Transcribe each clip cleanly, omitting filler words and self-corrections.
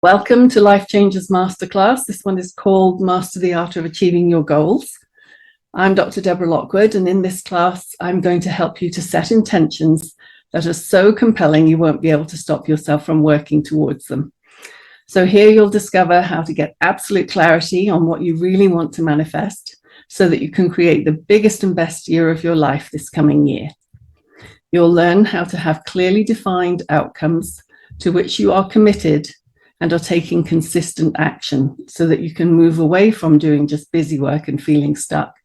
Welcome to Life Changes Masterclass. This one is called Master the Art of Achieving Your Goals. I'm Dr. Deborah Lockwood, and in this class, I'm going to help you to set intentions that are so compelling you won't be able to stop yourself from working towards them. So here you'll discover how to get absolute clarity on what you really want to manifest so that you can create the biggest and best year of your life this coming year. You'll learn how to have clearly defined outcomes to which you are committed and are taking consistent action so that you can move away from doing just busy work and feeling stuck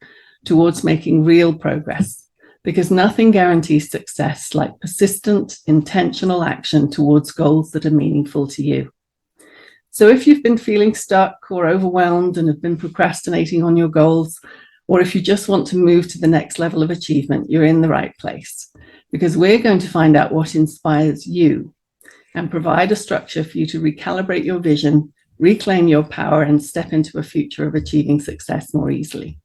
towards making real progress, because nothing guarantees success like persistent, intentional action towards goals that are meaningful to you. So if you've been feeling stuck or overwhelmed and have been procrastinating on your goals, or if you just want to move to the next level of achievement, you're in the right place, because we're going to find out what inspires you and provide a structure for you to recalibrate your vision, reclaim your power, and step into a future of achieving success more easily.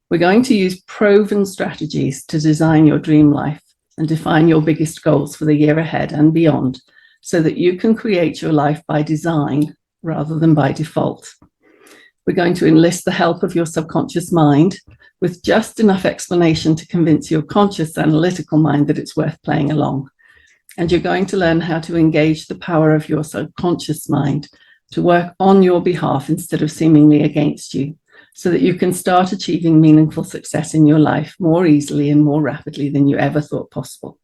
We're going to use proven strategies to design your dream life and define your biggest goals for the year ahead and beyond, so that you can create your life by design rather than by default. We're going to enlist the help of your subconscious mind with just enough explanation to convince your conscious analytical mind that it's worth playing along. And you're going to learn how to engage the power of your subconscious mind to work on your behalf instead of seemingly against you, so that you can start achieving meaningful success in your life more easily and more rapidly than you ever thought possible.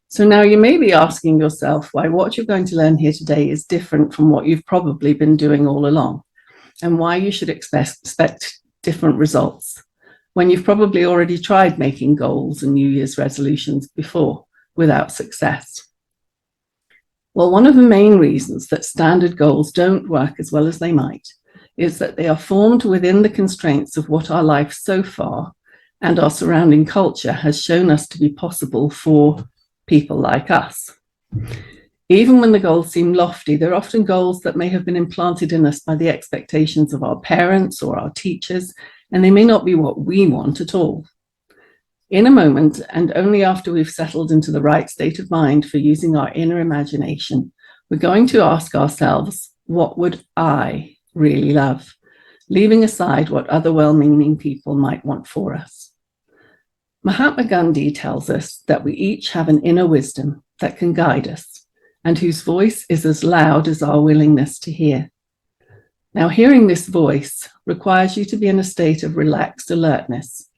So now you may be asking yourself why what you're going to learn here today is different from what you've probably been doing all along, and why you should expect different results when you've probably already tried making goals and New Year's resolutions before without success. Well, one of the main reasons that standard goals don't work as well as they might is that they are formed within the constraints of what our life so far and our surrounding culture has shown us to be possible for people like us. Even when the goals seem lofty, they're often goals that may have been implanted in us by the expectations of our parents or our teachers, and they may not be what we want at all. In a moment, and only after we've settled into the right state of mind for using our inner imagination, we're going to ask ourselves, what would I really love? Leaving aside what other well-meaning people might want for us. Mahatma Gandhi tells us that we each have an inner wisdom that can guide us, and whose voice is as loud as our willingness to hear. Now, hearing this voice requires you to be in a state of relaxed alertness.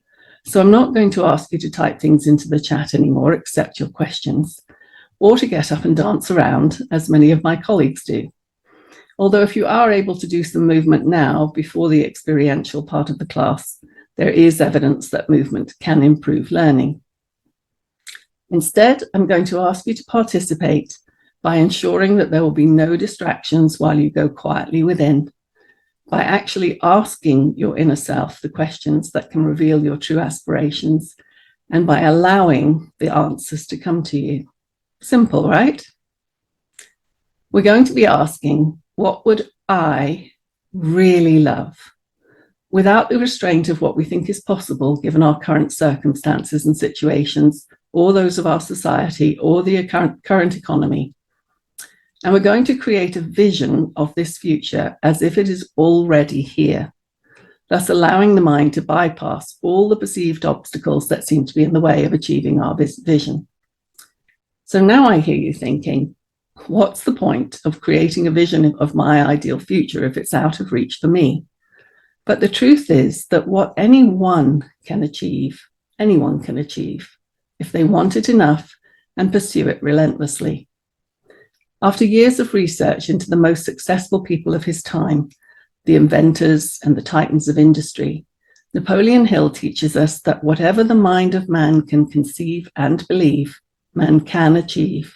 So I'm not going to ask you to type things into the chat anymore, except your questions, or to get up and dance around, as many of my colleagues do. Although if you are able to do some movement now before the experiential part of the class, there is evidence that movement can improve learning. Instead, I'm going to ask you to participate by ensuring that there will be no distractions while you go quietly within, by actually asking your inner self the questions that can reveal your true aspirations, and by allowing the answers to come to you. Simple, right? We're going to be asking, what would I really love? Without the restraint of what we think is possible given our current circumstances and situations, or those of our society, or the current economy. And we're going to create a vision of this future as if it is already here, thus allowing the mind to bypass all the perceived obstacles that seem to be in the way of achieving our vision. So now I hear you thinking, what's the point of creating a vision of my ideal future if it's out of reach for me? But the truth is that what anyone can achieve if they want it enough and pursue it relentlessly. After years of research into the most successful people of his time, the inventors and the titans of industry, Napoleon Hill teaches us that whatever the mind of man can conceive and believe, man can achieve.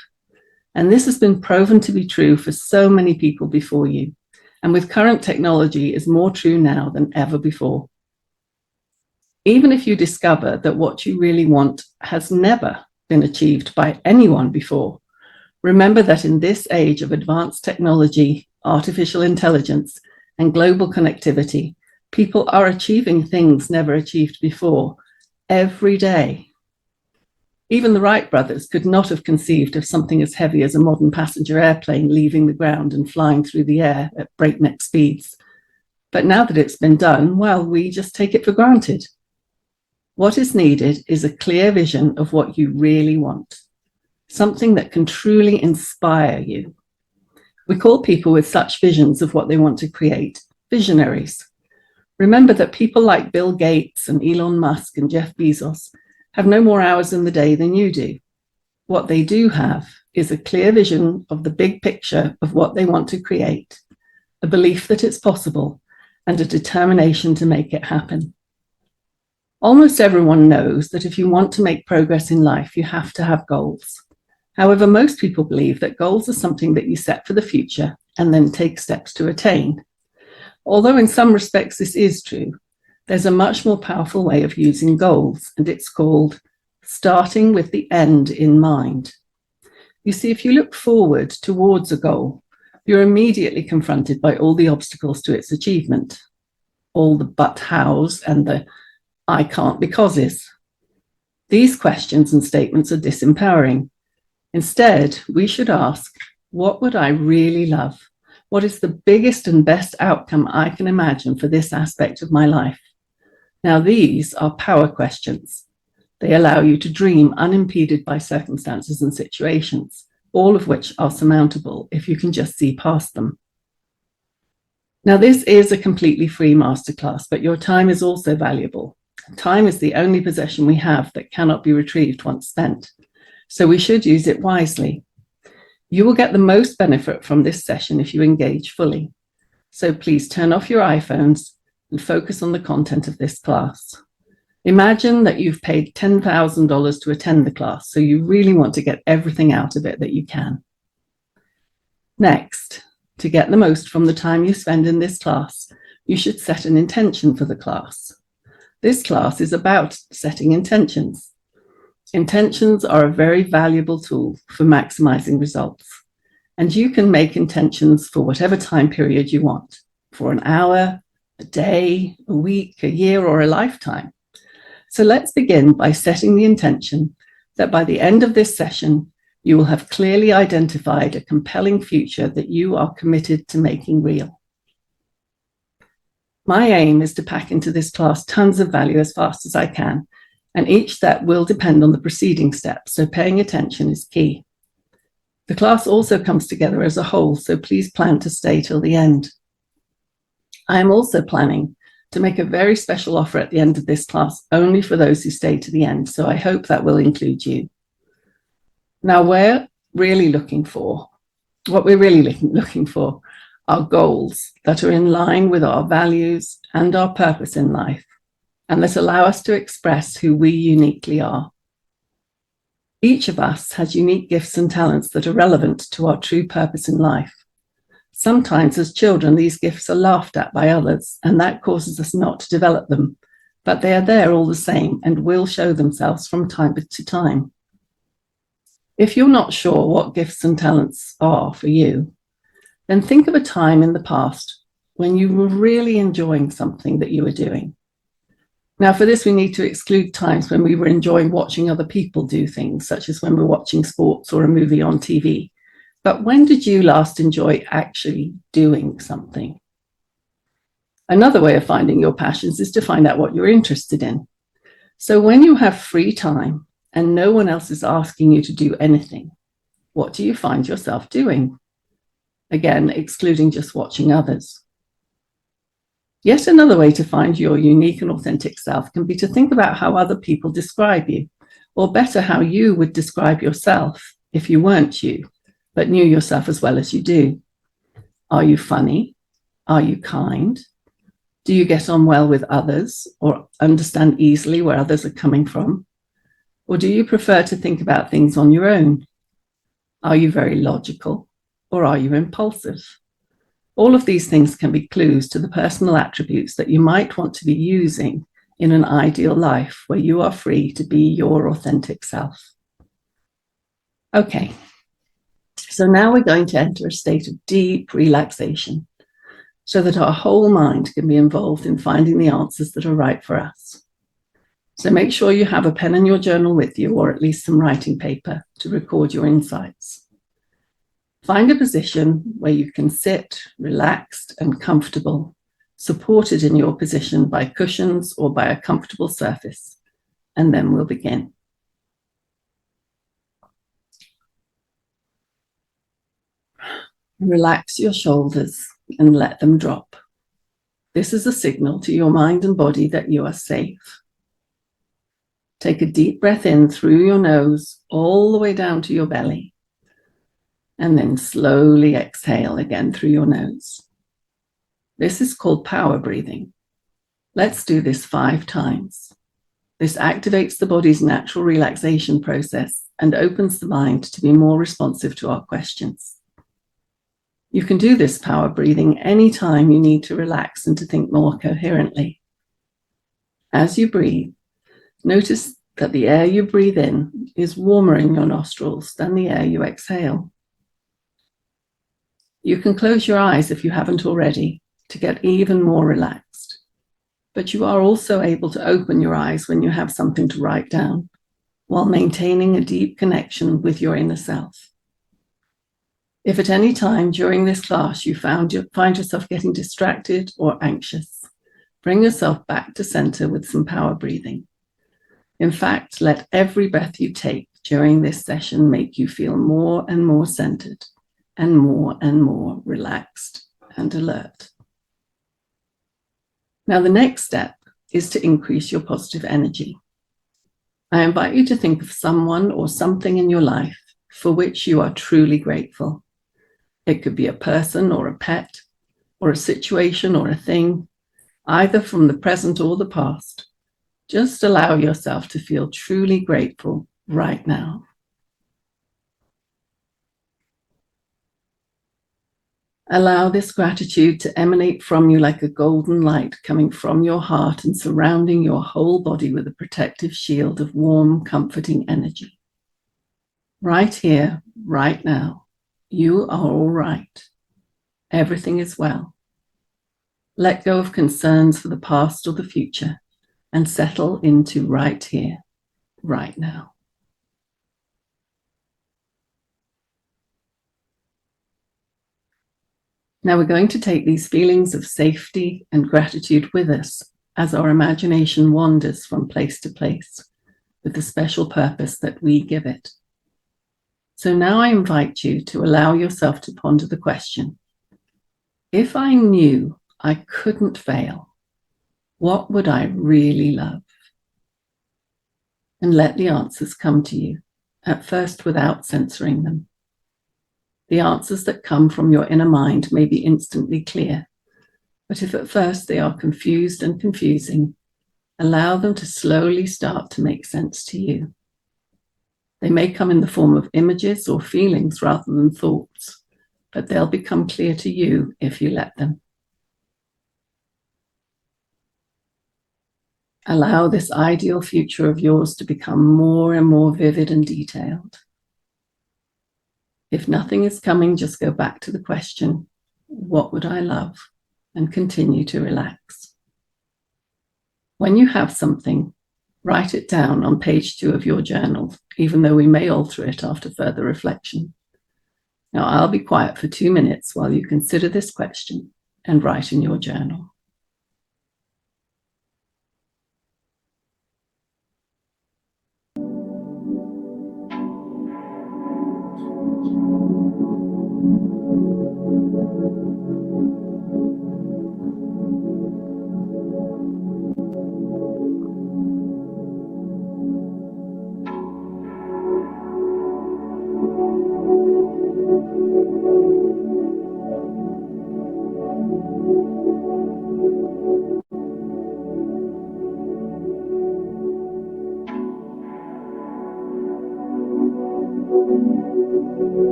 And this has been proven to be true for so many people before you, and with current technology is more true now than ever before. Even if you discover that what you really want has never been achieved by anyone before, remember that in this age of advanced technology, artificial intelligence, and global connectivity, people are achieving things never achieved before every day. Even the Wright brothers could not have conceived of something as heavy as a modern passenger airplane leaving the ground and flying through the air at breakneck speeds. But now that it's been done, well, we just take it for granted. What is needed is a clear vision of what you really want, something that can truly inspire you. We call people with such visions of what they want to create visionaries. Remember that people like Bill Gates and Elon Musk and Jeff Bezos have no more hours in the day than you do. What they do have is a clear vision of the big picture of what they want to create, a belief that it's possible, and a determination to make it happen. Almost everyone knows that if you want to make progress in life, you have to have goals. However, most people believe that goals are something that you set for the future and then take steps to attain. Although in some respects this is true, there's a much more powerful way of using goals, and it's called starting with the end in mind. You see, if you look forward towards a goal, you're immediately confronted by all the obstacles to its achievement, all the but hows and the I can't becauses. These questions and statements are disempowering. Instead, we should ask, what would I really love? What is the biggest and best outcome I can imagine for this aspect of my life? Now, these are power questions. They allow you to dream unimpeded by circumstances and situations, all of which are surmountable if you can just see past them. Now, this is a completely free masterclass, but your time is also valuable. Time is the only possession we have that cannot be retrieved once spent, so we should use it wisely. You will get the most benefit from this session if you engage fully. So please turn off your iPhones and focus on the content of this class. Imagine that you've paid $10,000 to attend the class, so you really want to get everything out of it that you can. Next, to get the most from the time you spend in this class, you should set an intention for the class. This class is about setting intentions. Intentions are a very valuable tool for maximizing results, and you can make intentions for whatever time period you want, for an hour, a day, a week, a year, or a lifetime. So let's begin by setting the intention that by the end of this session, you will have clearly identified a compelling future that you are committed to making real. My aim is to pack into this class tons of value as fast as I can, and each step will depend on the preceding step, so paying attention is key. The class also comes together as a whole, so please plan to stay till the end. I am also planning to make a very special offer at the end of this class only for those who stay to the end, so I hope that will include you. Now, what we're really looking for are goals that are in line with our values and our purpose in life, and that allow us to express who we uniquely are. Each of us has unique gifts and talents that are relevant to our true purpose in life. Sometimes as children, these gifts are laughed at by others, and that causes us not to develop them, but they are there all the same and will show themselves from time to time. If you're not sure what gifts and talents are for you, then think of a time in the past when you were really enjoying something that you were doing. Now, for this, we need to exclude times when we were enjoying watching other people do things, such as when we're watching sports or a movie on TV. But when did you last enjoy actually doing something? Another way of finding your passions is to find out what you're interested in. So when you have free time and no one else is asking you to do anything, what do you find yourself doing? Again, excluding just watching others. Yet another way to find your unique and authentic self can be to think about how other people describe you, or better, how you would describe yourself if you weren't you, but knew yourself as well as you do. Are you funny? Are you kind? Do you get on well with others or understand easily where others are coming from? Or do you prefer to think about things on your own? Are you very logical or are you impulsive? All of these things can be clues to the personal attributes that you might want to be using in an ideal life where you are free to be your authentic self. Okay. So now we're going to enter a state of deep relaxation so that our whole mind can be involved in finding the answers that are right for us. So make sure you have a pen and your journal with you, or at least some writing paper to record your insights. Find a position where you can sit relaxed and comfortable, supported in your position by cushions or by a comfortable surface, and then we'll begin. Relax your shoulders and let them drop. This is a signal to your mind and body that you are safe. Take a deep breath in through your nose all the way down to your belly, and then slowly exhale again through your nose. This is called power breathing. Let's do this 5 times. This activates the body's natural relaxation process and opens the mind to be more responsive to our questions. You can do this power breathing anytime you need to relax and to think more coherently. As you breathe, notice that the air you breathe in is warmer in your nostrils than the air you exhale. You can close your eyes if you haven't already to get even more relaxed, but you are also able to open your eyes when you have something to write down, while maintaining a deep connection with your inner self. If at any time during this class you find yourself getting distracted or anxious, bring yourself back to center with some power breathing. In fact, let every breath you take during this session make you feel more and more centered and more relaxed and alert. Now, the next step is to increase your positive energy. I invite you to think of someone or something in your life for which you are truly grateful. It could be a person or a pet, or a situation or a thing, either from the present or the past. Just allow yourself to feel truly grateful right now. Allow this gratitude to emanate from you like a golden light coming from your heart and surrounding your whole body with a protective shield of warm, comforting energy. Right here, right now, you are all right. Everything is well. Let go of concerns for the past or the future and settle into right here, right now. Now we're going to take these feelings of safety and gratitude with us as our imagination wanders from place to place with the special purpose that we give it. So now I invite you to allow yourself to ponder the question: if I knew I couldn't fail, what would I really love? And let the answers come to you, at first without censoring them. The answers that come from your inner mind may be instantly clear, but if at first they are confused and confusing, allow them to slowly start to make sense to you. They may come in the form of images or feelings rather than thoughts, but they'll become clear to you if you let them. Allow this ideal future of yours to become more and more vivid and detailed. If nothing is coming, just go back to the question, what would I love? And continue to relax. When you have something, write it down on page 2 of your journal, even though we may alter it after further reflection. Now, I'll be quiet for 2 minutes while you consider this question and write in your journal.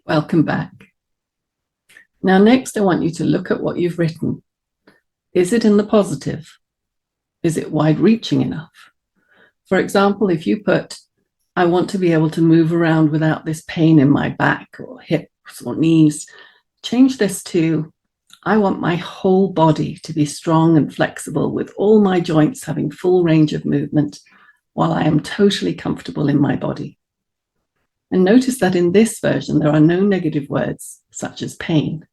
Welcome back. Now, next, I want you to look at what you've written. Is it in the positive? Is it wide-reaching enough? For example, if you put, I want to be able to move around without this pain in my back or hips or knees, change this to, I want my whole body to be strong and flexible with all my joints having full range of movement while I am totally comfortable in my body. And notice that in this version, there are no negative words such as pain.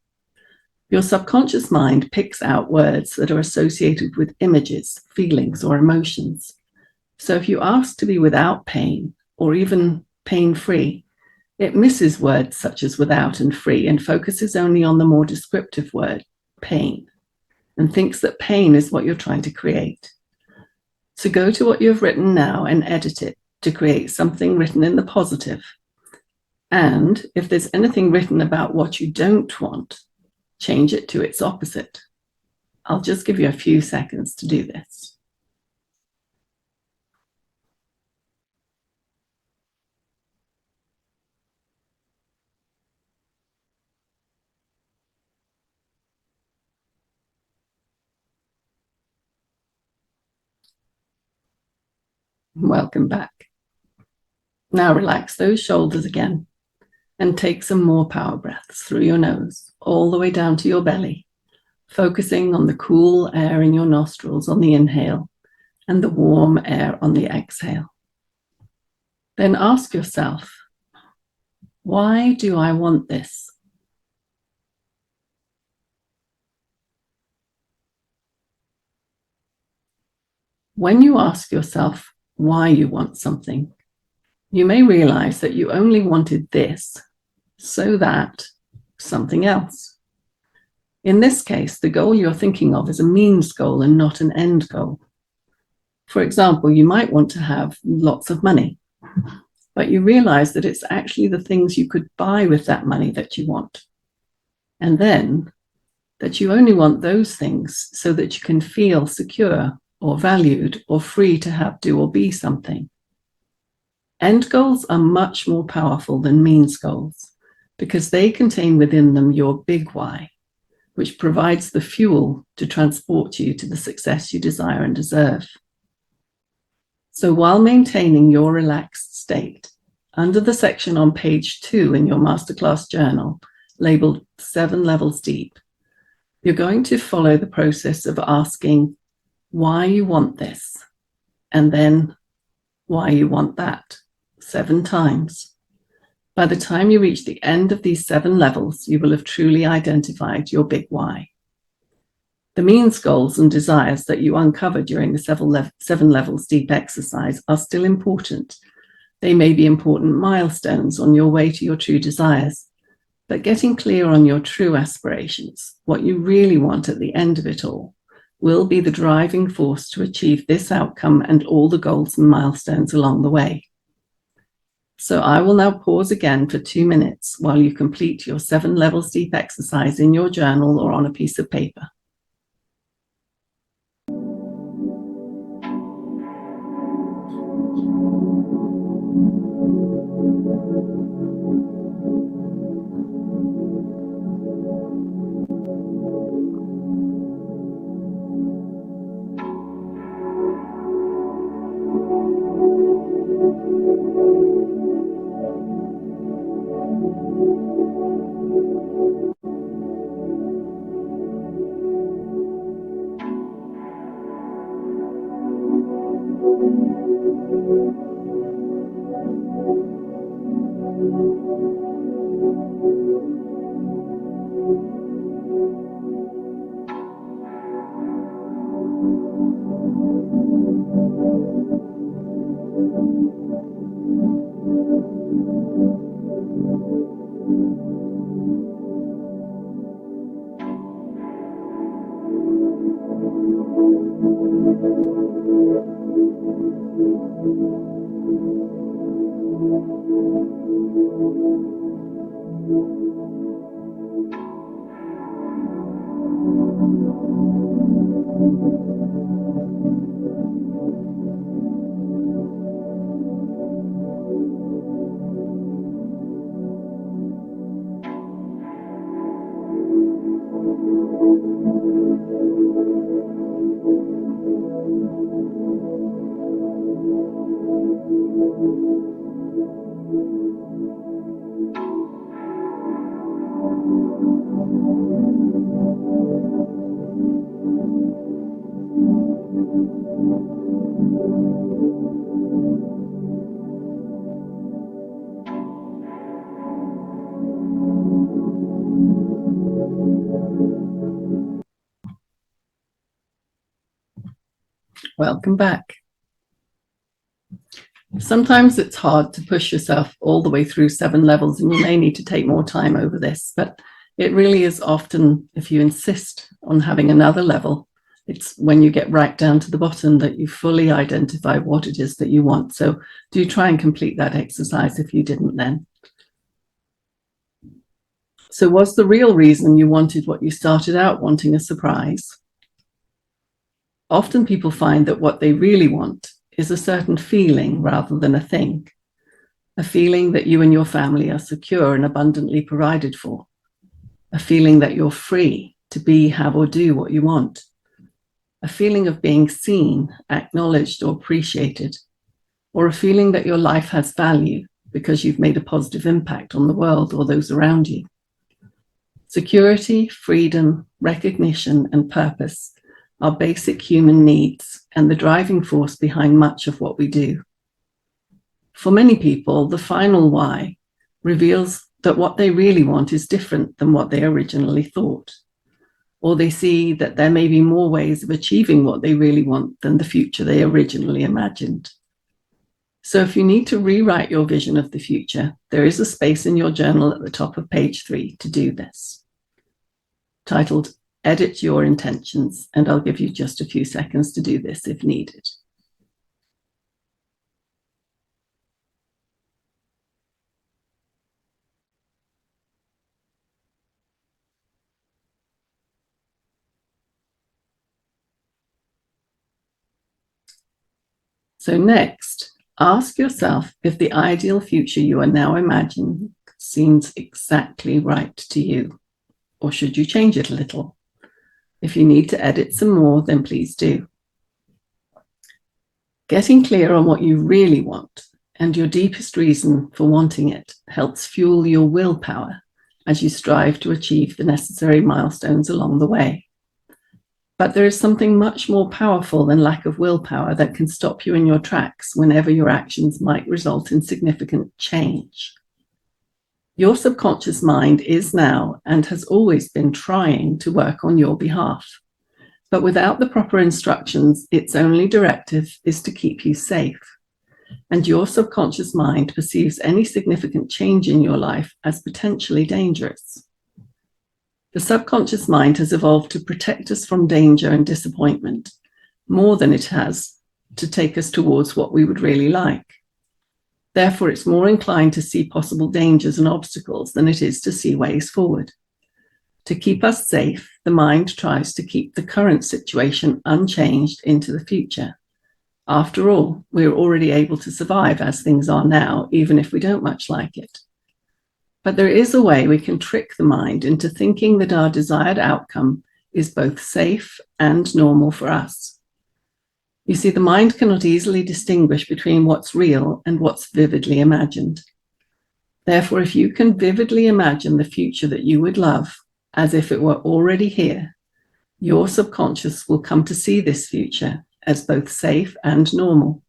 Your subconscious mind picks out words that are associated with images, feelings, or emotions. So if you ask to be without pain or even pain-free, it misses words such as without and free and focuses only on the more descriptive word, pain, and thinks that pain is what you're trying to create. So go to what you've written now and edit it to create something written in the positive. And if there's anything written about what you don't want, change it to its opposite. I'll just give you a few seconds to do this. Welcome back. Now relax those shoulders again and take some more power breaths through your nose, all the way down to your belly, focusing on the cool air in your nostrils on the inhale and the warm air on the exhale. Then ask yourself, why do I want this? When you ask yourself why you want something, you may realize that you only wanted this so that something else. In this case, the goal you're thinking of is a means goal and not an end goal. For example, you might want to have lots of money, but you realize that it's actually the things you could buy with that money that you want. And then that you only want those things so that you can feel secure or valued or free to have, do, or be something. End goals are much more powerful than means goals because they contain within them your big why, which provides the fuel to transport you to the success you desire and deserve. So while maintaining your relaxed state, under the section on page 2 in your Masterclass journal, labeled 7 Levels Deep, you're going to follow the process of asking why you want this, and then why you want that, 7 times. By the time you reach the end of these 7 levels, you will have truly identified your big why. The means goals and desires that you uncover during the 7 Levels Deep exercise are still important. They may be important milestones on your way to your true desires, but getting clear on your true aspirations, what you really want at the end of it all, will be the driving force to achieve this outcome and all the goals and milestones along the way. So I will now pause again for 2 minutes while you complete your 7 Levels Deep exercise in your journal or on a piece of paper. Welcome back. Sometimes it's hard to push yourself all the way through 7 levels, and you may need to take more time over this, but it really is often, if you insist on having another level, it's when you get right down to the bottom that you fully identify what it is that you want. So do try and complete that exercise if you didn't then. So was the real reason you wanted what you started out wanting a surprise? Often people find that what they really want is a certain feeling rather than a thing. A feeling that you and your family are secure and abundantly provided for. A feeling that you're free to be, have, or do what you want. A feeling of being seen, acknowledged, or appreciated. Or a feeling that your life has value because you've made a positive impact on the world or those around you. Security, freedom, recognition, and purpose are basic human needs and the driving force behind much of what we do. For many people, the final why reveals that what they really want is different than what they originally thought, or they see that there may be more ways of achieving what they really want than the future they originally imagined. So if you need to rewrite your vision of the future, there is a space in your journal at the top of page 3 to do this, titled Edit Your Intentions, and I'll give you just a few seconds to do this if needed. So next, ask yourself if the ideal future you are now imagining seems exactly right to you, or should you change it a little? If you need to edit some more, then please do. Getting clear on what you really want and your deepest reason for wanting it helps fuel your willpower as you strive to achieve the necessary milestones along the way. But there is something much more powerful than lack of willpower that can stop you in your tracks whenever your actions might result in significant change. Your subconscious mind is now and has always been trying to work on your behalf. But without the proper instructions, its only directive is to keep you safe. And your subconscious mind perceives any significant change in your life as potentially dangerous. The subconscious mind has evolved to protect us from danger and disappointment, more than it has to take us towards what we would really like. Therefore, it's more inclined to see possible dangers and obstacles than it is to see ways forward. To keep us safe, the mind tries to keep the current situation unchanged into the future. After all, we're already able to survive as things are now, even if we don't much like it. But there is a way we can trick the mind into thinking that our desired outcome is both safe and normal for us. You see, the mind cannot easily distinguish between what's real and what's vividly imagined. Therefore, if you can vividly imagine the future that you would love, as if it were already here, your subconscious will come to see this future as both safe and normal.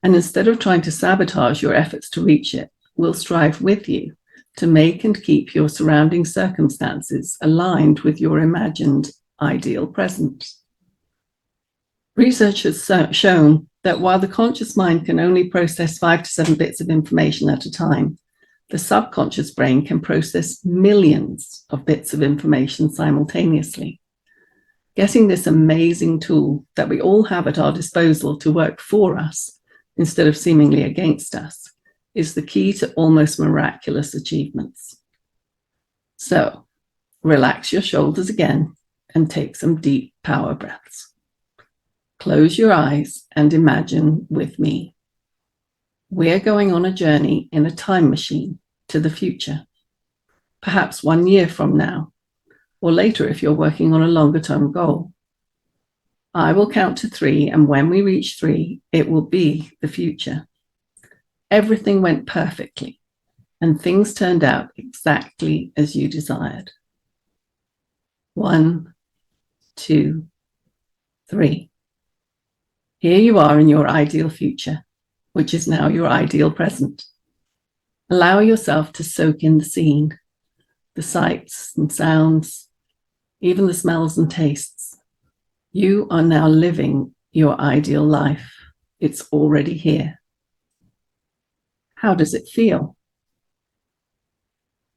And instead of trying to sabotage your efforts to reach it, we'll strive with you to make and keep your surrounding circumstances aligned with your imagined ideal present. Research has shown that while the conscious mind can only process 5 to 7 bits of information at a time, the subconscious brain can process millions of bits of information simultaneously. Getting this amazing tool that we all have at our disposal to work for us instead of seemingly against us is the key to almost miraculous achievements. So, relax your shoulders again and take some deep power breaths. Close your eyes and imagine with me. We're going on a journey in a time machine to the future, perhaps 1 year from now, or later if you're working on a longer term goal. I will count to 3, and when we reach 3, it will be the future. Everything went perfectly, and things turned out exactly as you desired. 1, 2, 3. Here you are in your ideal future, which is now your ideal present. Allow yourself to soak in the scene, the sights and sounds, even the smells and tastes. You are now living your ideal life. It's already here. How does it feel?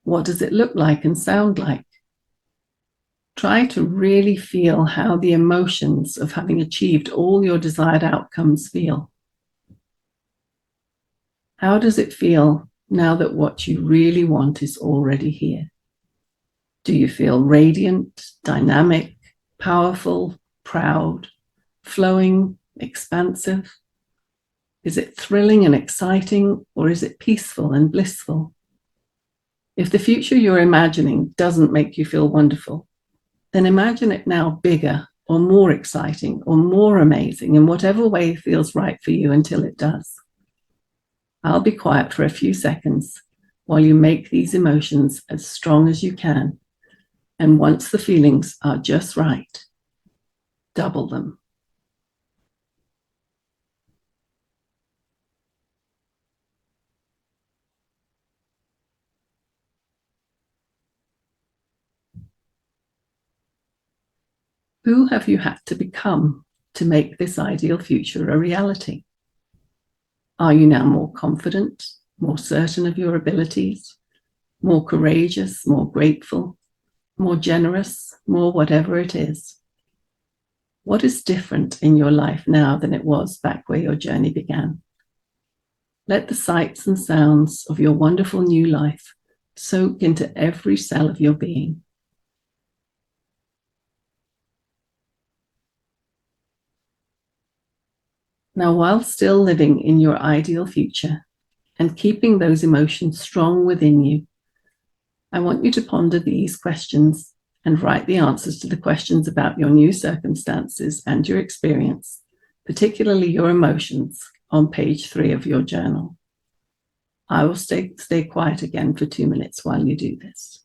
What does it look like and sound like? Try to really feel how the emotions of having achieved all your desired outcomes feel. How does it feel now that what you really want is already here? Do you feel radiant, dynamic, powerful, proud, flowing, expansive? Is it thrilling and exciting, or is it peaceful and blissful? If the future you're imagining doesn't make you feel wonderful, then imagine it now bigger or more exciting or more amazing in whatever way feels right for you until it does. I'll be quiet for a few seconds while you make these emotions as strong as you can. And once the feelings are just right, double them. Who have you had to become to make this ideal future a reality? Are you now more confident, more certain of your abilities, more courageous, more grateful, more generous, more whatever it is? What is different in your life now than it was back where your journey began? Let the sights and sounds of your wonderful new life soak into every cell of your being. Now, while still living in your ideal future and keeping those emotions strong within you, I want you to ponder these questions and write the answers to the questions about your new circumstances and your experience, particularly your emotions, on page 3 of your journal. I will stay quiet again for 2 minutes while you do this.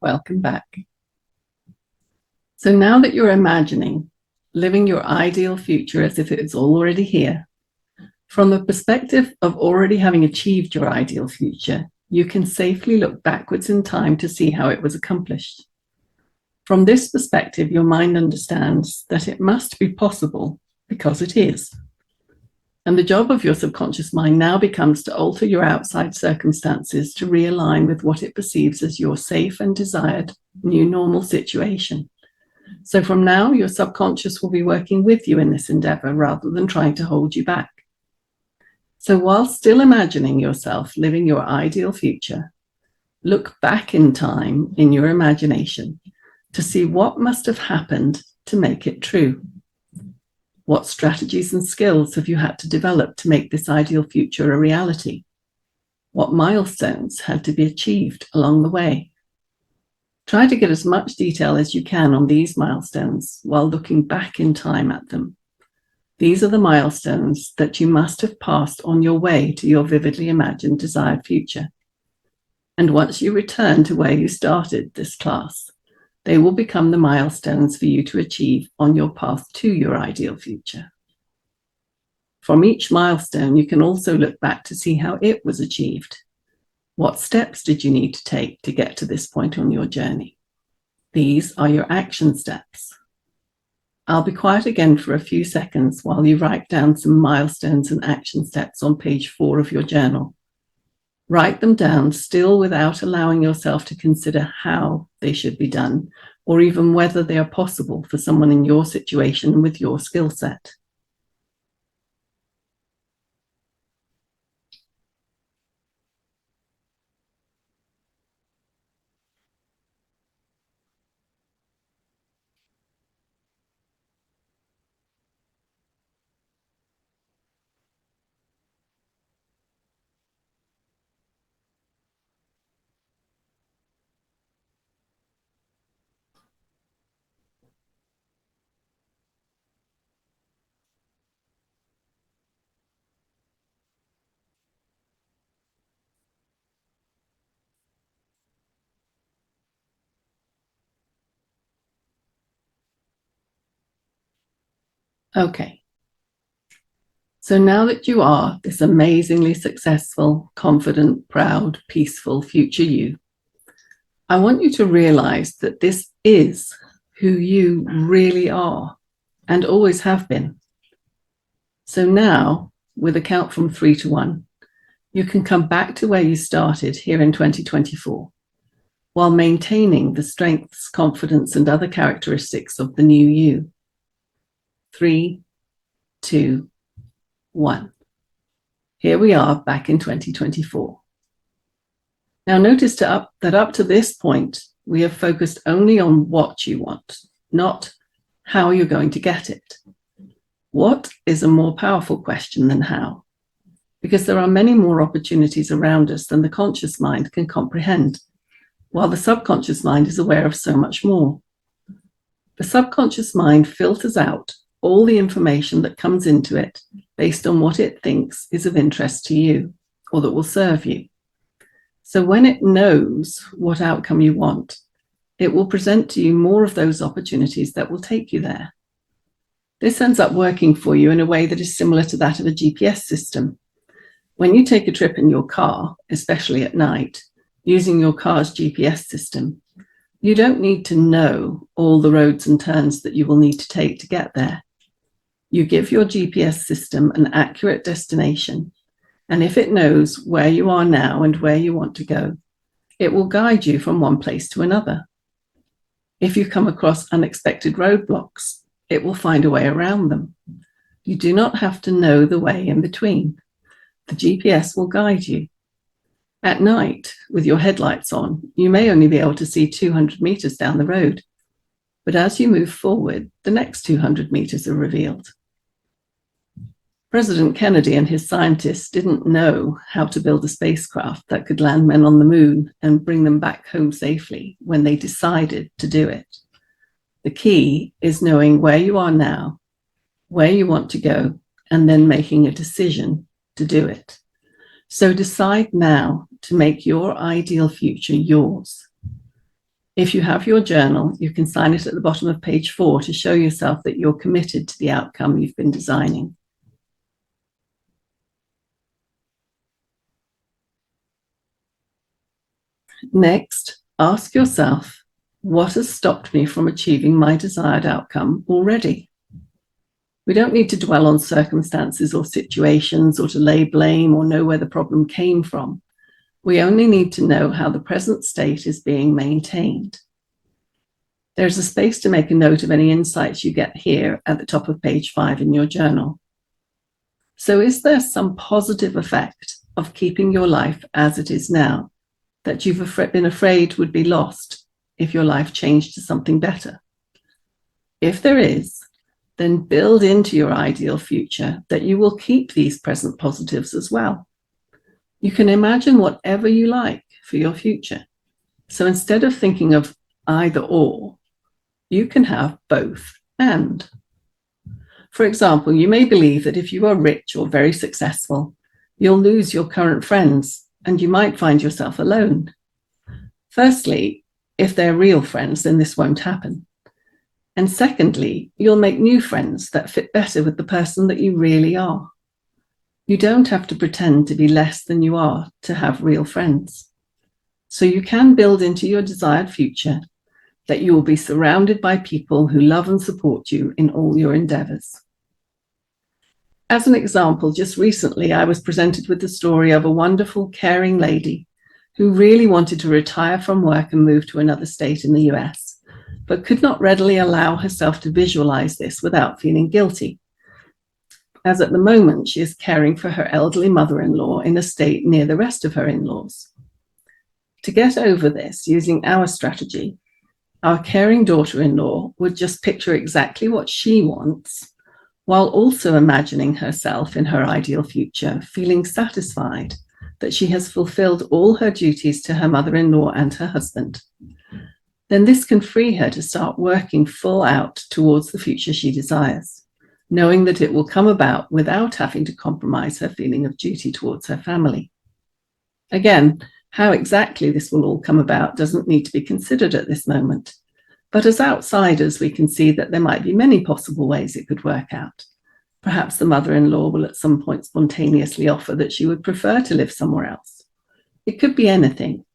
Welcome back. So now that you're imagining living your ideal future as if it's already here, from the perspective of already having achieved your ideal future, you can safely look backwards in time to see how it was accomplished. From this perspective, your mind understands that it must be possible because it is. And the job of your subconscious mind now becomes to alter your outside circumstances to realign with what it perceives as your safe and desired new normal situation. So from now, your subconscious will be working with you in this endeavor rather than trying to hold you back. So while still imagining yourself living your ideal future, look back in time in your imagination to see what must have happened to make it true. What strategies and skills have you had to develop to make this ideal future a reality? What milestones had to be achieved along the way? Try to get as much detail as you can on these milestones while looking back in time at them. These are the milestones that you must have passed on your way to your vividly imagined desired future. And once you return to where you started this class, they will become the milestones for you to achieve on your path to your ideal future. From each milestone, you can also look back to see how it was achieved. What steps did you need to take to get to this point on your journey? These are your action steps. I'll be quiet again for a few seconds while you write down some milestones and action steps on page 4 of your journal. Write them down still without allowing yourself to consider how they should be done or even whether they are possible for someone in your situation with your skill set. Okay. So now that you are this amazingly successful, confident, proud, peaceful future you, I want you to realize that this is who you really are and always have been. So now, with a count from 3 to 1, you can come back to where you started here in 2024, while maintaining the strengths, confidence, and other characteristics of the new you. 3, 2, 1. Here we are back in 2024. Now notice that up to this point, we have focused only on what you want, not how you're going to get it. What is a more powerful question than how? Because there are many more opportunities around us than the conscious mind can comprehend, while the subconscious mind is aware of so much more. The subconscious mind filters out all the information that comes into it based on what it thinks is of interest to you or that will serve you. So when it knows what outcome you want, it will present to you more of those opportunities that will take you there. This ends up working for you in a way that is similar to that of a GPS system. When you take a trip in your car, especially at night, using your car's GPS system, you don't need to know all the roads and turns that you will need to take to get there. You give your GPS system an accurate destination, and if it knows where you are now and where you want to go, it will guide you from one place to another. If you come across unexpected roadblocks, it will find a way around them. You do not have to know the way in between. The GPS will guide you. At night, with your headlights on, you may only be able to see 200 meters down the road, but as you move forward, the next 200 meters are revealed. President Kennedy and his scientists didn't know how to build a spacecraft that could land men on the moon and bring them back home safely when they decided to do it. The key is knowing where you are now, where you want to go, and then making a decision to do it. So decide now to make your ideal future yours. If you have your journal, you can sign it at the bottom of page 4 to show yourself that you're committed to the outcome you've been designing. Next, ask yourself, what has stopped me from achieving my desired outcome already? We don't need to dwell on circumstances or situations or to lay blame or know where the problem came from. We only need to know how the present state is being maintained. There's a space to make a note of any insights you get here at the top of page 5 in your journal. So is there some positive effect of keeping your life as it is now that you've been afraid would be lost if your life changed to something better? If there is, then build into your ideal future that you will keep these present positives as well. You can imagine whatever you like for your future. So instead of thinking of either or, you can have both and. For example, you may believe that if you are rich or very successful, you'll lose your current friends and you might find yourself alone. Firstly, if they're real friends, then this won't happen. And secondly, you'll make new friends that fit better with the person that you really are. You don't have to pretend to be less than you are to have real friends. So you can build into your desired future that you will be surrounded by people who love and support you in all your endeavors. As an example, just recently I was presented with the story of a wonderful, caring lady who really wanted to retire from work and move to another state in the US, but could not readily allow herself to visualize this without feeling guilty, as at the moment she is caring for her elderly mother-in-law in a state near the rest of her in-laws. To get over this, using our strategy, our caring daughter-in-law would just picture exactly what she wants, while also imagining herself in her ideal future, feeling satisfied that she has fulfilled all her duties to her mother-in-law and her husband. Then this can free her to start working full out towards the future she desires, knowing that it will come about without having to compromise her feeling of duty towards her family. Again, how exactly this will all come about doesn't need to be considered at this moment. But as outsiders, we can see that there might be many possible ways it could work out. Perhaps the mother-in-law will at some point spontaneously offer that she would prefer to live somewhere else. It could be anything,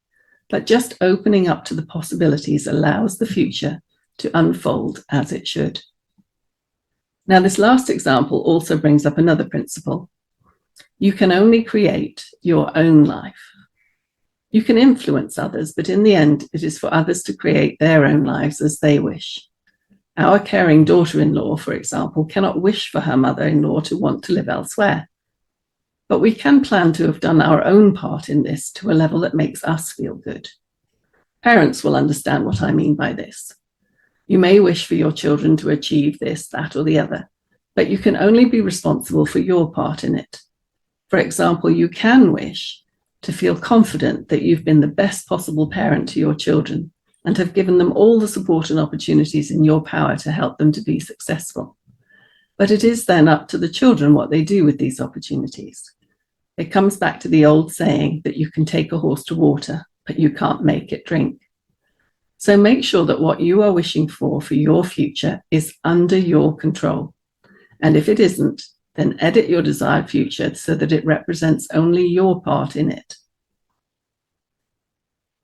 but just opening up to the possibilities allows the future to unfold as it should. Now, this last example also brings up another principle. You can only create your own life. You can influence others, but in the end, it is for others to create their own lives as they wish. Our caring daughter-in-law, for example, cannot wish for her mother-in-law to want to live elsewhere. But we can plan to have done our own part in this to a level that makes us feel good. Parents will understand what I mean by this. You may wish for your children to achieve this, that, or the other, but you can only be responsible for your part in it. For example, you can wish to feel confident that you've been the best possible parent to your children and have given them all the support and opportunities in your power to help them to be successful. But it is then up to the children what they do with these opportunities. It comes back to the old saying that you can take a horse to water, but you can't make it drink. So make sure that what you are wishing for your future is under your control. And if it isn't, then edit your desired future so that it represents only your part in it.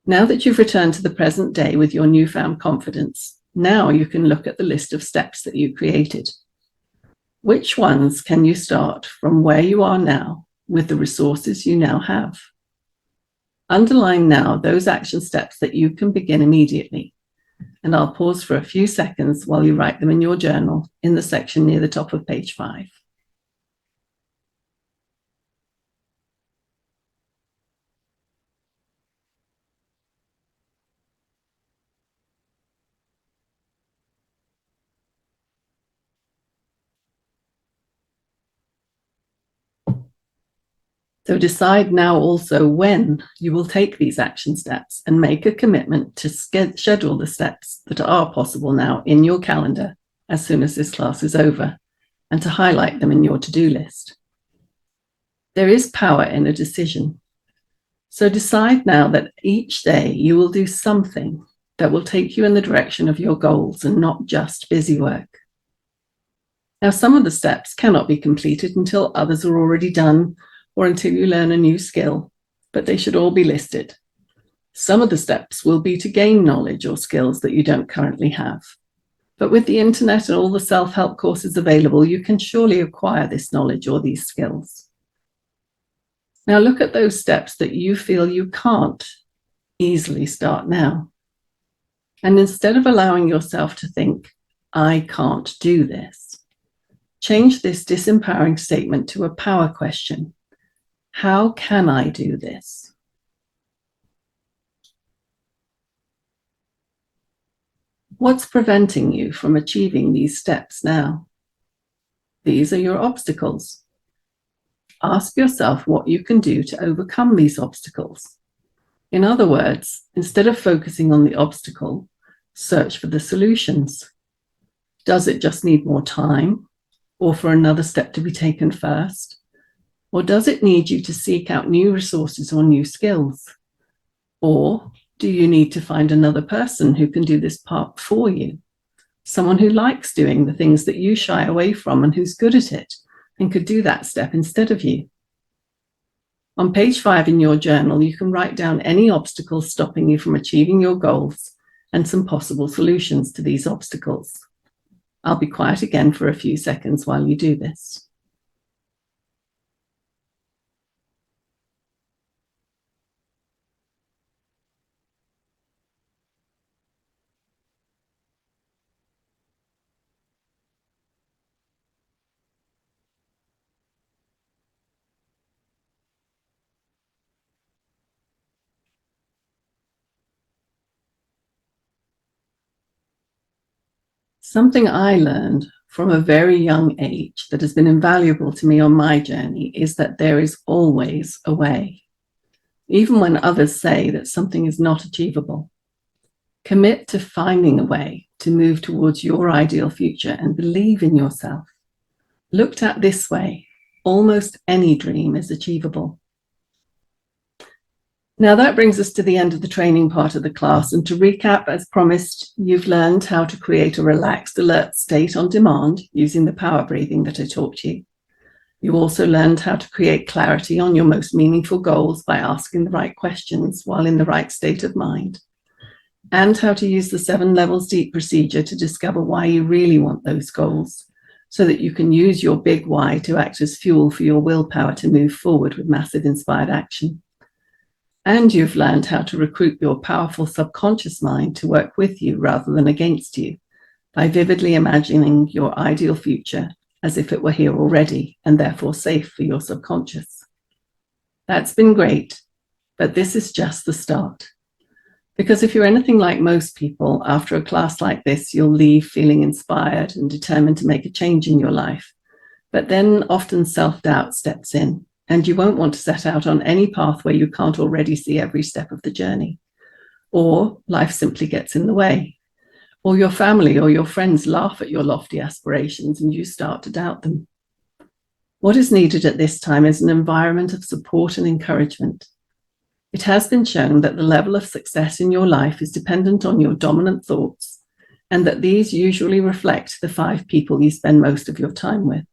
Now that you've returned to the present day with your newfound confidence, now you can look at the list of steps that you created. Which ones can you start from where you are now with the resources you now have? Underline now those action steps that you can begin immediately. And I'll pause for a few seconds while you write them in your journal in the section near the top of page 5. So decide now also when you will take these action steps and make a commitment to schedule the steps that are possible now in your calendar as soon as this class is over, and to highlight them in your to-do list. There is power in a decision. So decide now that each day you will do something that will take you in the direction of your goals and not just busy work. Now, some of the steps cannot be completed until others are already done or until you learn a new skill, but they should all be listed. Some of the steps will be to gain knowledge or skills that you don't currently have. But with the internet and all the self-help courses available, you can surely acquire this knowledge or these skills. Now look at those steps that you feel you can't easily start now. And instead of allowing yourself to think, I can't do this, change this disempowering statement to a power question. How can I do this? What's preventing you from achieving these steps now? These are your obstacles. Ask yourself what you can do to overcome these obstacles. In other words, instead of focusing on the obstacle, search for the solutions. Does it just need more time, or for another step to be taken first? Or does it need you to seek out new resources or new skills? Or do you need to find another person who can do this part for you? Someone who likes doing the things that you shy away from and who's good at it and could do that step instead of you. On page 5 in your journal, you can write down any obstacles stopping you from achieving your goals and some possible solutions to these obstacles. I'll be quiet again for a few seconds while you do this. Something I learned from a very young age that has been invaluable to me on my journey is that there is always a way, even when others say that something is not achievable. Commit to finding a way to move towards your ideal future and believe in yourself. Looked at this way, almost any dream is achievable. Now that brings us to the end of the training part of the class, and to recap, as promised, you've learned how to create a relaxed, alert state on demand using the power breathing that I taught you. You also learned how to create clarity on your most meaningful goals by asking the right questions while in the right state of mind, and how to use the 7 levels deep procedure to discover why you really want those goals, so that you can use your big why to act as fuel for your willpower to move forward with massive inspired action. And you've learned how to recruit your powerful subconscious mind to work with you rather than against you by vividly imagining your ideal future as if it were here already and therefore safe for your subconscious. That's been great, but this is just the start. Because if you're anything like most people, after a class like this, you'll leave feeling inspired and determined to make a change in your life. But then often self-doubt steps in, and you won't want to set out on any path where you can't already see every step of the journey. Or life simply gets in the way. Or your family or your friends laugh at your lofty aspirations and you start to doubt them. What is needed at this time is an environment of support and encouragement. It has been shown that the level of success in your life is dependent on your dominant thoughts, and that these usually reflect the 5 people you spend most of your time with.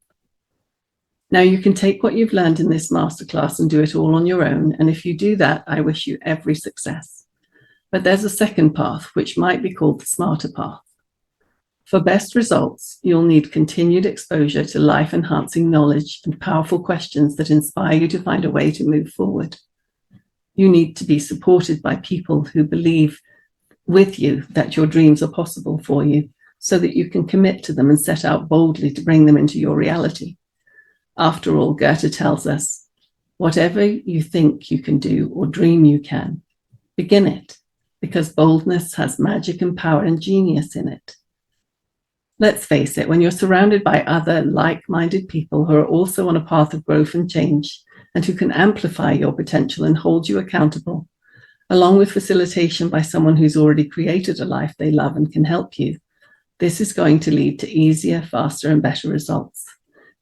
Now, you can take what you've learned in this masterclass and do it all on your own, and if you do that, I wish you every success. But there's a second path, which might be called the smarter path. For best results, you'll need continued exposure to life-enhancing knowledge and powerful questions that inspire you to find a way to move forward. You need to be supported by people who believe with you that your dreams are possible for you, so that you can commit to them and set out boldly to bring them into your reality. After all, Goethe tells us, whatever you think you can do or dream you can, begin it, because boldness has magic and power and genius in it. Let's face it, when you're surrounded by other like-minded people who are also on a path of growth and change, and who can amplify your potential and hold you accountable, along with facilitation by someone who's already created a life they love and can help you. This is going to lead to easier, faster, and better results.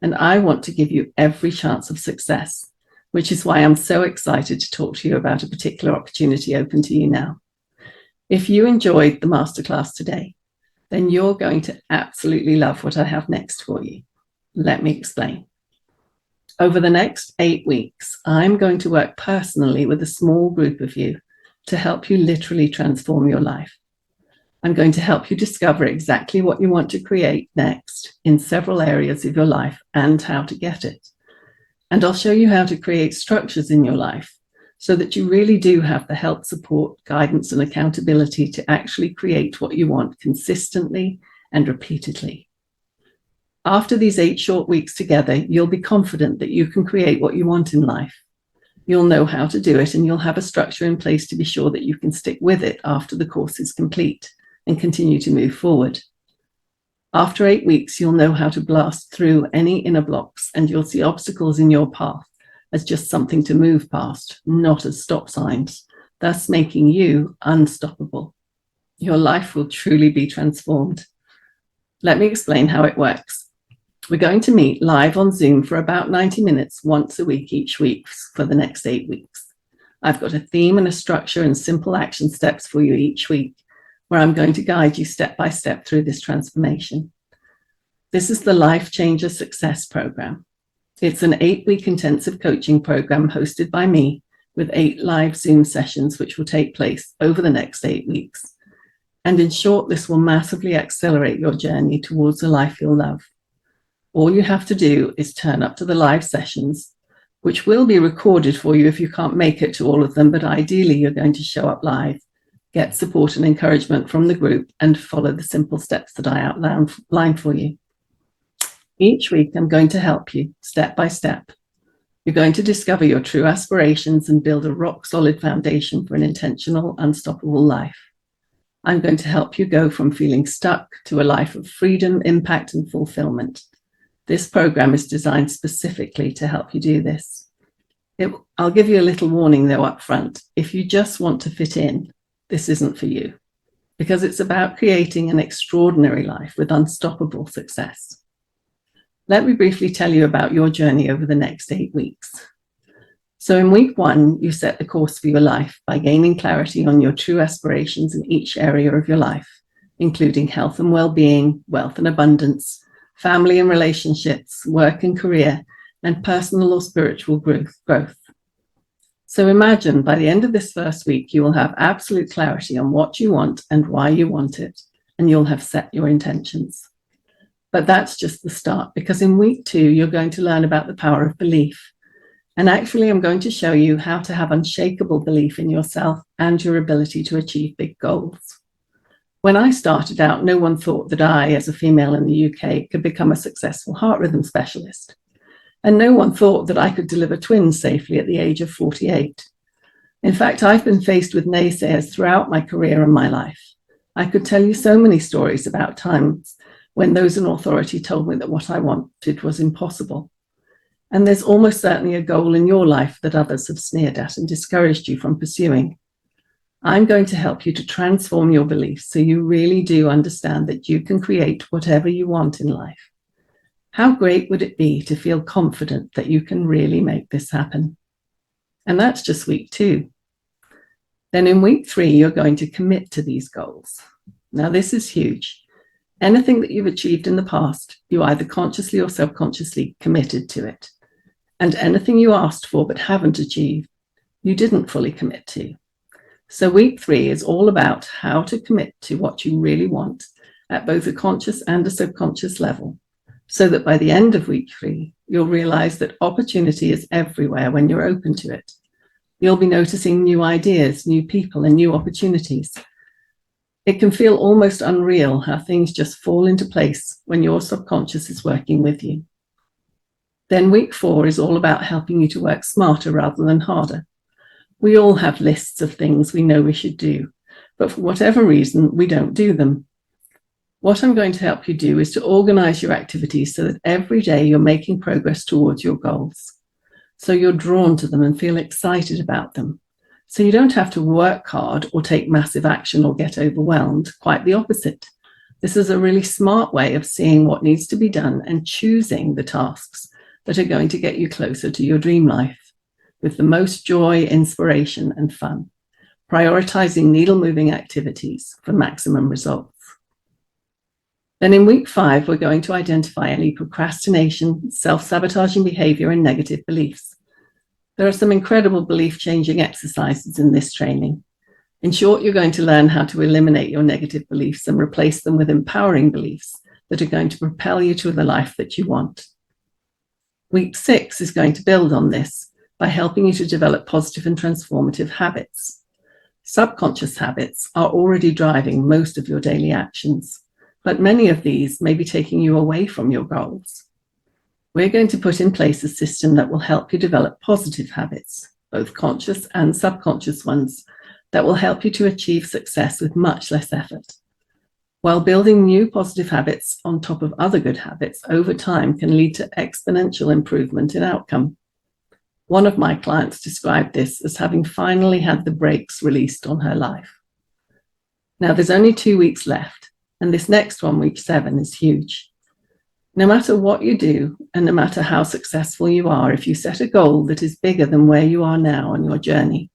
And I want to give you every chance of success, which is why I'm so excited to talk to you about a particular opportunity open to you now. If you enjoyed the masterclass today, then you're going to absolutely love what I have next for you. Let me explain. Over the next 8 weeks, I'm going to work personally with a small group of you to help you literally transform your life. I'm going to help you discover exactly what you want to create next in several areas of your life and how to get it. And I'll show you how to create structures in your life so that you really do have the help, support, guidance, and accountability to actually create what you want consistently and repeatedly. After these 8 short weeks together, you'll be confident that you can create what you want in life. You'll know how to do it, and you'll have a structure in place to be sure that you can stick with it after the course is complete and continue to move forward. After 8 weeks, you'll know how to blast through any inner blocks, and you'll see obstacles in your path as just something to move past, not as stop signs, thus making you unstoppable. Your life will truly be transformed. Let me explain how it works. We're going to meet live on Zoom for about 90 minutes once a week each week for the next 8 weeks. I've got a theme and a structure and simple action steps for you each week, where I'm going to guide you step by step through this transformation. This is the Life Changer Success Program. It's an 8-week intensive coaching program hosted by me with 8 live Zoom sessions, which will take place over the next 8 weeks. And in short, this will massively accelerate your journey towards a life you'll love. All you have to do is turn up to the live sessions, which will be recorded for you if you can't make it to all of them, but ideally you're going to show up live, get support and encouragement from the group, and follow the simple steps that I outline for you. Each week, I'm going to help you step by step. You're going to discover your true aspirations and build a rock-solid foundation for an intentional, unstoppable life. I'm going to help you go from feeling stuck to a life of freedom, impact, and fulfillment. This program is designed specifically to help you do this. I'll give you a little warning, though, up front. If you just want to fit in, this isn't for you, because it's about creating an extraordinary life with unstoppable success. Let me briefly tell you about your journey over the next 8 weeks. So in week 1, you set the course for your life by gaining clarity on your true aspirations in each area of your life, including health and well-being, wealth and abundance, family and relationships, work and career, and personal or spiritual growth. So imagine by the end of this first week, you will have absolute clarity on what you want and why you want it, and you'll have set your intentions. But that's just the start, because in week 2, you're going to learn about the power of belief. And actually, I'm going to show you how to have unshakable belief in yourself and your ability to achieve big goals. When I started out, no one thought that I, as a female in the UK, could become a successful heart rhythm specialist. And no one thought that I could deliver twins safely at the age of 48. In fact, I've been faced with naysayers throughout my career and my life. I could tell you so many stories about times when those in authority told me that what I wanted was impossible. And there's almost certainly a goal in your life that others have sneered at and discouraged you from pursuing. I'm going to help you to transform your beliefs so you really do understand that you can create whatever you want in life. How great would it be to feel confident that you can really make this happen? And that's just week 2. Then in week 3, you're going to commit to these goals. Now, this is huge. Anything that you've achieved in the past, you either consciously or subconsciously committed to it. And anything you asked for but haven't achieved, you didn't fully commit to. So week 3 is all about how to commit to what you really want at both a conscious and a subconscious level, so that by the end of week 3, you'll realize that opportunity is everywhere when you're open to it. You'll be noticing new ideas, new people, and new opportunities. It can feel almost unreal how things just fall into place when your subconscious is working with you. Then week 4 is all about helping you to work smarter rather than harder. We all have lists of things we know we should do, but for whatever reason, we don't do them. What I'm going to help you do is to organize your activities so that every day you're making progress towards your goals. So you're drawn to them and feel excited about them. So you don't have to work hard or take massive action or get overwhelmed. Quite the opposite. This is a really smart way of seeing what needs to be done and choosing the tasks that are going to get you closer to your dream life with the most joy, inspiration, and fun, prioritizing needle-moving activities for maximum results. Then in week 5, we're going to identify any procrastination, self-sabotaging behavior, and negative beliefs. There are some incredible belief-changing exercises in this training. In short, you're going to learn how to eliminate your negative beliefs and replace them with empowering beliefs that are going to propel you to the life that you want. Week 6 is going to build on this by helping you to develop positive and transformative habits. Subconscious habits are already driving most of your daily actions, but many of these may be taking you away from your goals. We're going to put in place a system that will help you develop positive habits, both conscious and subconscious ones, that will help you to achieve success with much less effort. While building new positive habits on top of other good habits over time can lead to exponential improvement in outcome. One of my clients described this as having finally had the brakes released on her life. Now, there's only 2 weeks left, and this next one, week 7, is huge. No matter what you do, and no matter how successful you are, if you set a goal that is bigger than where you are now on your journey,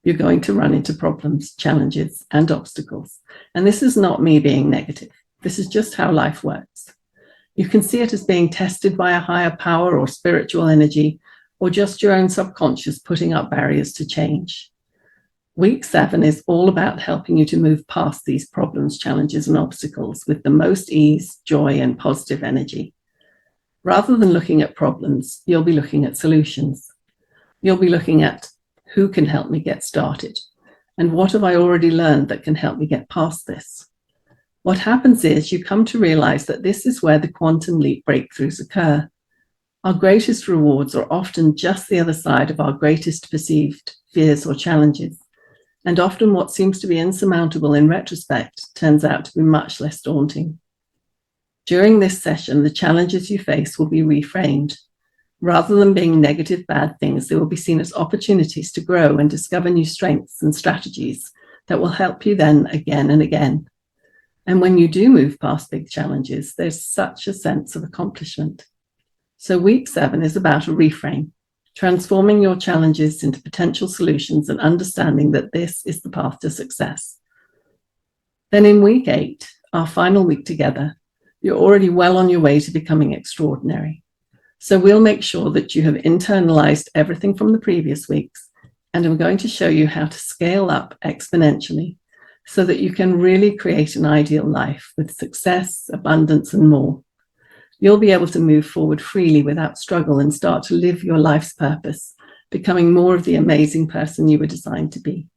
you're going to run into problems, challenges, and obstacles. And this is not me being negative. This is just how life works. You can see it as being tested by a higher power or spiritual energy, or just your own subconscious putting up barriers to change. Week 7 is all about helping you to move past these problems, challenges, and obstacles with the most ease, joy, and positive energy. Rather than looking at problems, you'll be looking at solutions. You'll be looking at who can help me get started, and what have I already learned that can help me get past this. What happens is you come to realize that this is where the quantum leap breakthroughs occur. Our greatest rewards are often just the other side of our greatest perceived fears or challenges. And often what seems to be insurmountable in retrospect turns out to be much less daunting. During this session, the challenges you face will be reframed. Rather than being negative, bad things, they will be seen as opportunities to grow and discover new strengths and strategies that will help you then again and again. And when you do move past big challenges, there's such a sense of accomplishment. So week 7 is about a reframe, transforming your challenges into potential solutions and understanding that this is the path to success. Then in week 8, our final week together, you're already well on your way to becoming extraordinary. So we'll make sure that you have internalized everything from the previous weeks, and I'm going to show you how to scale up exponentially so that you can really create an ideal life with success, abundance, and more. You'll be able to move forward freely without struggle and start to live your life's purpose, becoming more of the amazing person you were designed to be.